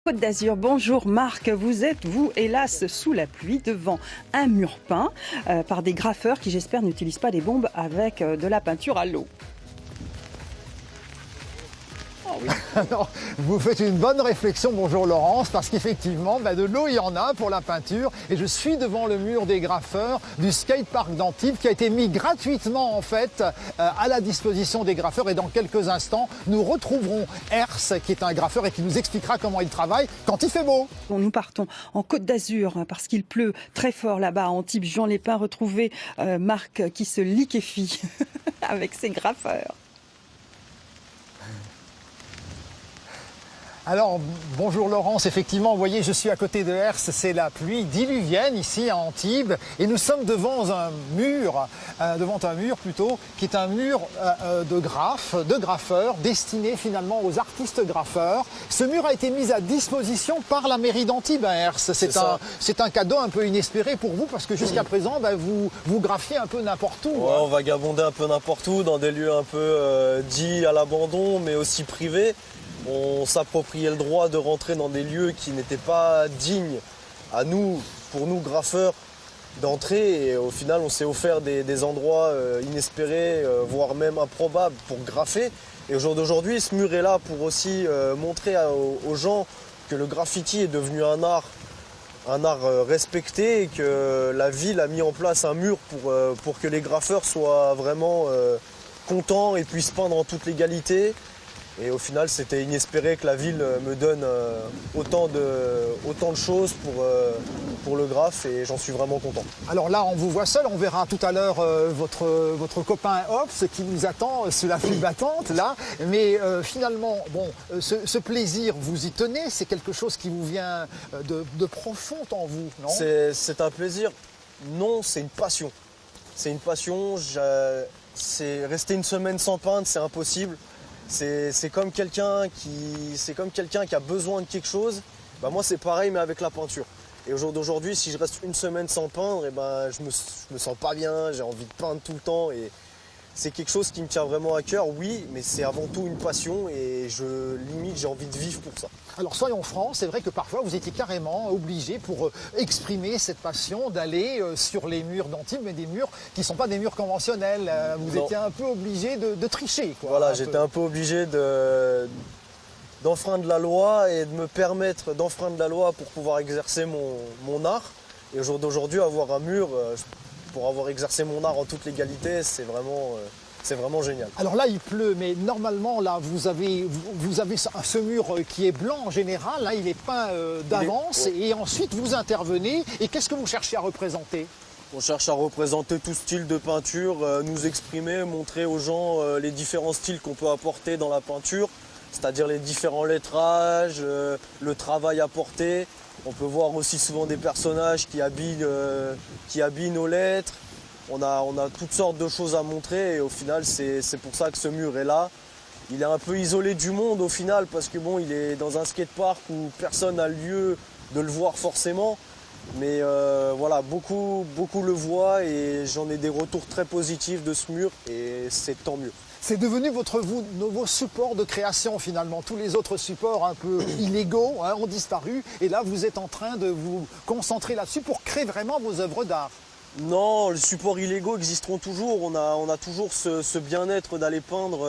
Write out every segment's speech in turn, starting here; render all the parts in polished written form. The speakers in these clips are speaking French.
Côte d'Azur, bonjour Marc, vous êtes, vous, hélas, sous la pluie, devant un mur peint par des graffeurs qui, j'espère, n'utilisent pas des bombes avec de la peinture à l'eau. Oh oui. Alors, vous faites une bonne réflexion, bonjour Laurence, parce qu'effectivement, de l'eau il y en a pour la peinture et je suis devant le mur des graffeurs du skatepark d'Antibes qui a été mis gratuitement en fait à la disposition des graffeurs et dans quelques instants, nous retrouverons Ers qui est un graffeur et qui nous expliquera comment il travaille quand il fait beau. Nous partons en Côte d'Azur parce qu'il pleut très fort là-bas à Antibes, Juan-les-Pins, retrouver Marc qui se liquéfie avec ses graffeurs. Alors, bonjour Laurence, effectivement, vous voyez, je suis à côté de Ers, c'est la pluie diluvienne ici à Antibes et nous sommes devant un mur qui est un mur de graffeurs, destiné finalement aux artistes graffeurs. Ce mur a été mis à disposition par la mairie d'Antibes à Ers. C'est un cadeau un peu inespéré pour vous parce que jusqu'à présent, vous graffiez un peu n'importe où. Ouais, on vagabondait un peu n'importe où, dans des lieux un peu dits à l'abandon, mais aussi privés. On s'appropriait le droit de rentrer dans des lieux qui n'étaient pas dignes à nous, pour nous graffeurs, d'entrer. Et au final, on s'est offert des endroits inespérés, voire même improbables pour graffer. Et au jour d'aujourd'hui, ce mur est là pour aussi montrer aux gens que le graffiti est devenu un art respecté et que la ville a mis en place un mur pour que les graffeurs soient vraiment contents et puissent peindre en toute légalité. Et au final, c'était inespéré que la ville me donne autant de choses pour le graphe et j'en suis vraiment content. Alors là, on vous voit seul, on verra tout à l'heure votre copain Ops qui nous attend sous la pluie battante là. Mais finalement, ce plaisir, vous y tenez, c'est quelque chose qui vous vient de profond en vous, non? C'est un plaisir. Non, c'est une passion. C'est une passion. Rester une semaine sans peindre, c'est impossible. C'est comme quelqu'un qui a besoin de quelque chose. Moi, c'est pareil, mais avec la peinture. Et au jour d'aujourd'hui, si je reste une semaine sans peindre, je me sens pas bien, j'ai envie de peindre tout le temps. Et c'est quelque chose qui me tient vraiment à cœur, oui, mais c'est avant tout une passion et j'ai envie de vivre pour ça. Alors soyons francs, c'est vrai que parfois vous étiez carrément obligé pour exprimer cette passion d'aller sur les murs d'Antibes, mais des murs qui ne sont pas des murs conventionnels. Vous étiez un peu obligé de tricher, quoi. Voilà, j'étais un peu obligé d'enfreindre la loi et de me permettre d'enfreindre la loi pour pouvoir exercer mon art. Et au jour d'aujourd'hui, avoir un mur pour avoir exercé mon art en toute légalité, c'est vraiment génial. Alors là, il pleut, mais normalement, là, vous avez ce mur qui est blanc en général. Là, il est peint d'avance et ensuite vous intervenez. Et qu'est-ce que vous cherchez à représenter? On cherche à représenter tout style de peinture, nous exprimer, montrer aux gens les différents styles qu'on peut apporter dans la peinture, c'est-à-dire les différents lettrages, le travail apporté. On peut voir aussi souvent des personnages qui habillent nos lettres. On a toutes sortes de choses à montrer et au final, c'est pour ça que ce mur est là. Il est un peu isolé du monde au final parce que il est dans un skatepark où personne n'a lieu de le voir forcément. Mais voilà, beaucoup le voient et j'en ai des retours très positifs de ce mur et c'est tant mieux. C'est devenu votre nouveau support de création finalement. Tous les autres supports un peu illégaux ont disparu et là vous êtes en train de vous concentrer là-dessus pour créer vraiment vos œuvres d'art. Non, les supports illégaux existeront toujours. On a toujours ce bien-être d'aller peindre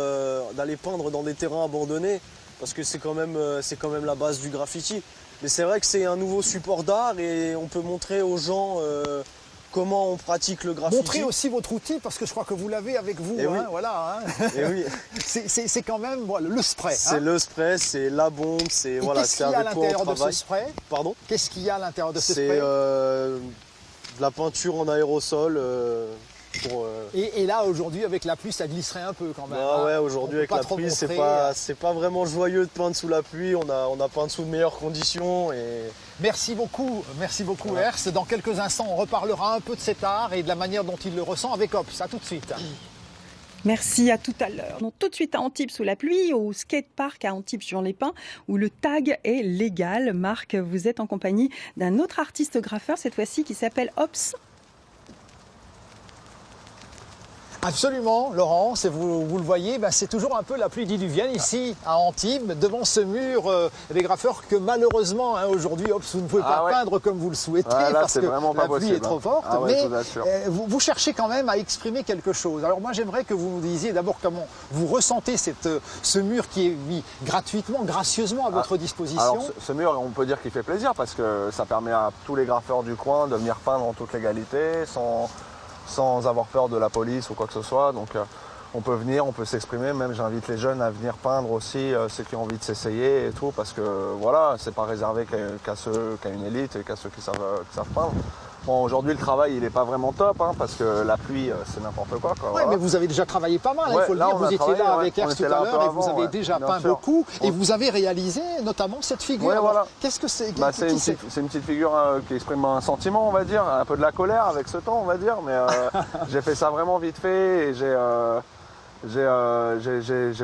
dans des terrains abandonnés parce que c'est quand même la base du graffiti. Mais c'est vrai que c'est un nouveau support d'art et on peut montrer aux gens comment on pratique le graffiti. Montrez aussi votre outil parce que je crois que vous l'avez avec vous. Et oui. Voilà. Et oui. C'est quand même le spray. C'est le spray, c'est la bombe, c'est avec quoi on travaille. Qu'est-ce qu'il y a à l'intérieur de ce spray? Pardon? Qu'est-ce qu'il y a à l'intérieur de ce spray? C'est de la peinture en aérosol. Et là aujourd'hui avec la pluie ça glisserait un peu quand même. Ah ouais, aujourd'hui avec la pluie c'est pas vraiment joyeux de peindre sous la pluie, on a peint sous de meilleures conditions. Merci beaucoup voilà. Ers. Dans quelques instants on reparlera un peu de cet art et de la manière dont il le ressent avec Ops. À tout de suite. Merci, à tout à l'heure. Donc tout de suite à Antibes sous la pluie, au skatepark à Antibes-Juan-les-Pins, où le tag est légal. Marc, vous êtes en compagnie d'un autre artiste graffeur, cette fois-ci, qui s'appelle Ops. Absolument, Laurence, et vous le voyez, c'est toujours un peu la pluie diluvienne ici à Antibes, devant ce mur des graffeurs que malheureusement aujourd'hui, vous ne pouvez pas peindre comme vous le souhaitez parce que la pluie est trop forte, mais vous cherchez quand même à exprimer quelque chose. Alors moi j'aimerais que vous nous disiez d'abord comment vous ressentez ce mur qui est mis gratuitement, gracieusement à votre disposition. Alors ce mur, on peut dire qu'il fait plaisir parce que ça permet à tous les graffeurs du coin de venir peindre en toute légalité, sans avoir peur de la police ou quoi que ce soit. Donc on peut venir, on peut s'exprimer. Même j'invite les jeunes à venir peindre aussi, ceux qui ont envie de s'essayer et tout, parce que voilà, c'est pas réservé qu'à une élite et qu'à ceux qui savent peindre. Bon, aujourd'hui le travail il n'est pas vraiment top parce que la pluie c'est n'importe quoi. Oui, voilà. Mais vous avez déjà travaillé pas mal, il faut le dire. Vous étiez là avec Ers tout à l'heure et vous avez déjà peint beaucoup et vous avez réalisé notamment cette figure. Ouais, voilà. Qu'est-ce que c'est? C'est une petite figure qui exprime un sentiment, on va dire, un peu de la colère avec ce temps, on va dire, mais j'ai fait ça vraiment vite fait et j'ai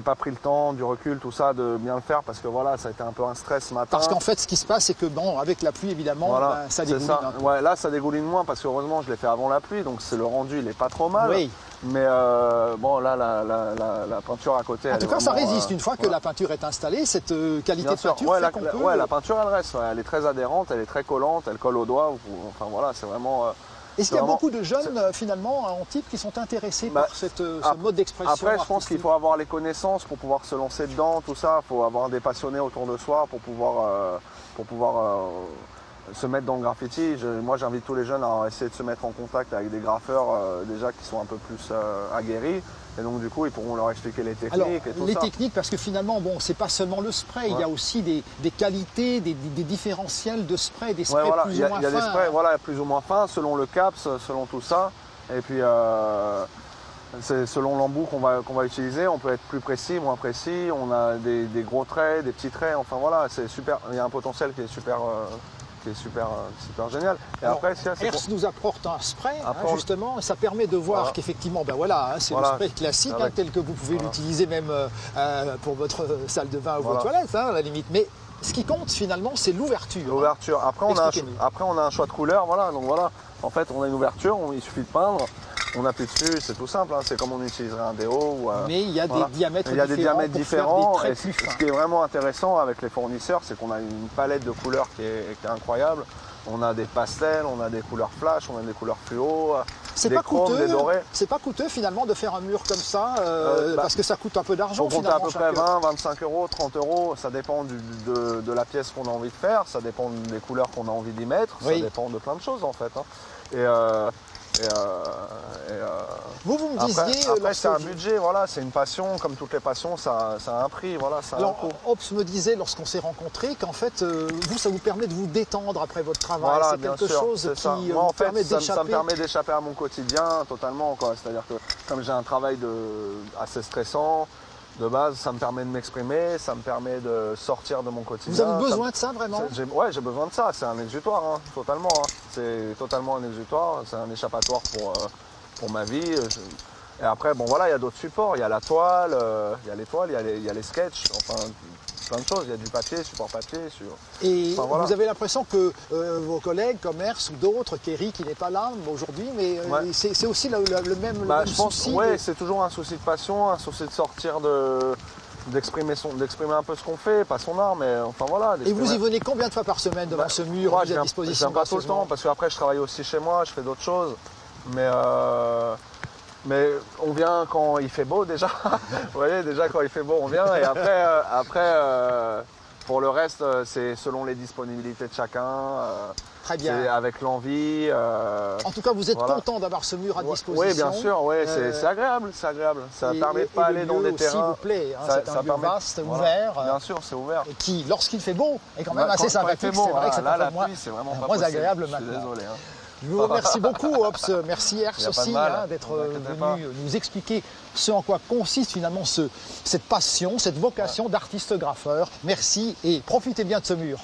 pas pris le temps, du recul, tout ça, de bien le faire parce que voilà, ça a été un peu un stress ce matin. Parce qu'en fait, ce qui se passe, c'est que bon, avec la pluie, évidemment, voilà, ça dégouline. Ouais, là, ça dégouline moins parce que heureusement, je l'ai fait avant la pluie, donc le rendu, il est pas trop mal. Oui. Mais bon, là, la peinture à côté. En tout cas, ça résiste. Une fois que la peinture est installée, cette qualité de peinture fait qu'on peut... la peinture, elle reste. Elle est très adhérente, elle est très collante, elle colle au doigt. Enfin voilà, c'est vraiment. Est-ce qu'il y a beaucoup de jeunes, finalement, à Antibes qui sont intéressés par ce mode d'expression? Après, je pense qu'il faut avoir les connaissances pour pouvoir se lancer dedans, tout ça. Il faut avoir des passionnés autour de soi pour pouvoir se mettre dans le graffiti. Moi, j'invite tous les jeunes à essayer de se mettre en contact avec des graffeurs déjà qui sont un peu plus aguerris. Et donc, du coup, ils pourront leur expliquer les techniques. Alors, et tout les ça. techniques, parce que finalement, bon, c'est pas seulement le spray, il y a aussi des qualités, des différentiels de spray, des sprays plus ou moins fins. Il y a des sprays plus ou moins fins, selon le caps, selon tout ça. Et puis, c'est selon l'embout qu'on va utiliser, on peut être plus précis, moins précis. On a des gros traits, des petits traits. Enfin, voilà, c'est super. Il y a un potentiel qui est super génial. Et alors, après, Ers nous apporte un spray, justement, et ça permet de voir qu'effectivement, c'est le spray classique, tel que vous pouvez l'utiliser même pour votre salle de bain ou vos toilettes, à la limite. Mais ce qui compte finalement, c'est l'ouverture. L'ouverture. Après, on a un choix de couleur, voilà. Donc voilà, en fait, on a une ouverture, il suffit de peindre. On appuie dessus, c'est tout simple, c'est comme on utiliserait un déo. Mais il y a des diamètres différents. Il y a des diamètres différents. Et ce qui est vraiment intéressant avec les fournisseurs, c'est qu'on a une palette de couleurs qui est incroyable. On a des pastels, on a des couleurs flash, on a des couleurs fluo, des chromes, des dorés. C'est pas coûteux finalement de faire un mur comme ça, parce que ça coûte un peu d'argent. On compte à peu près 20, 25 euros, 30 euros. Ça dépend de la pièce qu'on a envie de faire, ça dépend des couleurs qu'on a envie d'y mettre, ça dépend de plein de choses en fait. Vous me disiez... Après c'est un budget, voilà, c'est une passion, comme toutes les passions, ça a un prix, voilà, ça a un coût. Ops me disait lorsqu'on s'est rencontrés qu'en fait, ça vous permet de vous détendre après votre travail, voilà, c'est quelque chose qui moi, en fait, permet d'échapper. Ça me permet d'échapper à mon quotidien totalement, c'est-à-dire que comme j'ai un travail assez stressant, de base, ça me permet de m'exprimer, ça me permet de sortir de mon quotidien. Vous avez besoin de ça vraiment? Ouais, j'ai besoin de ça, c'est un exutoire, totalement. C'est totalement un exutoire, c'est un échappatoire pour ma vie. Et après, bon voilà, il y a d'autres supports, il y a la toile, il y a les sketchs, enfin plein de choses, il y a du papier, support papier. Et vous avez l'impression que vos collègues comme Ers ou d'autres, Kerry qui n'est pas là aujourd'hui, mais c'est aussi le même souci. Oui, c'est toujours un souci de passion, un souci de sortir d'exprimer un peu ce qu'on fait, pas son art, mais enfin voilà. Et vous y venez combien de fois par semaine devant ce mur mis à disposition? Je viens pas tout le temps, parce qu'après je travaille aussi chez moi, je fais d'autres choses, mais on vient quand il fait beau déjà. Vous voyez, déjà quand il fait beau, on vient. Et après pour le reste, c'est selon les disponibilités de chacun. Très bien. C'est avec l'envie. En tout cas, vous êtes content d'avoir ce mur à disposition. Oui, bien sûr. C'est agréable, c'est agréable. Ça permet de pas aller dans des terrains. S'il vous plaît, c'est un lieu vaste, ouvert. Bien sûr, c'est ouvert. Et qui, lorsqu'il fait beau, est quand même assez sympathique. C'est vrai que c'est là, la pluie, c'est vraiment pas moins agréable maintenant. Je suis désolé. Je vous remercie beaucoup, Ops. Merci Ers aussi d'être venu nous expliquer ce en quoi consiste finalement cette passion, cette vocation d'artiste graffeur. Merci et profitez bien de ce mur.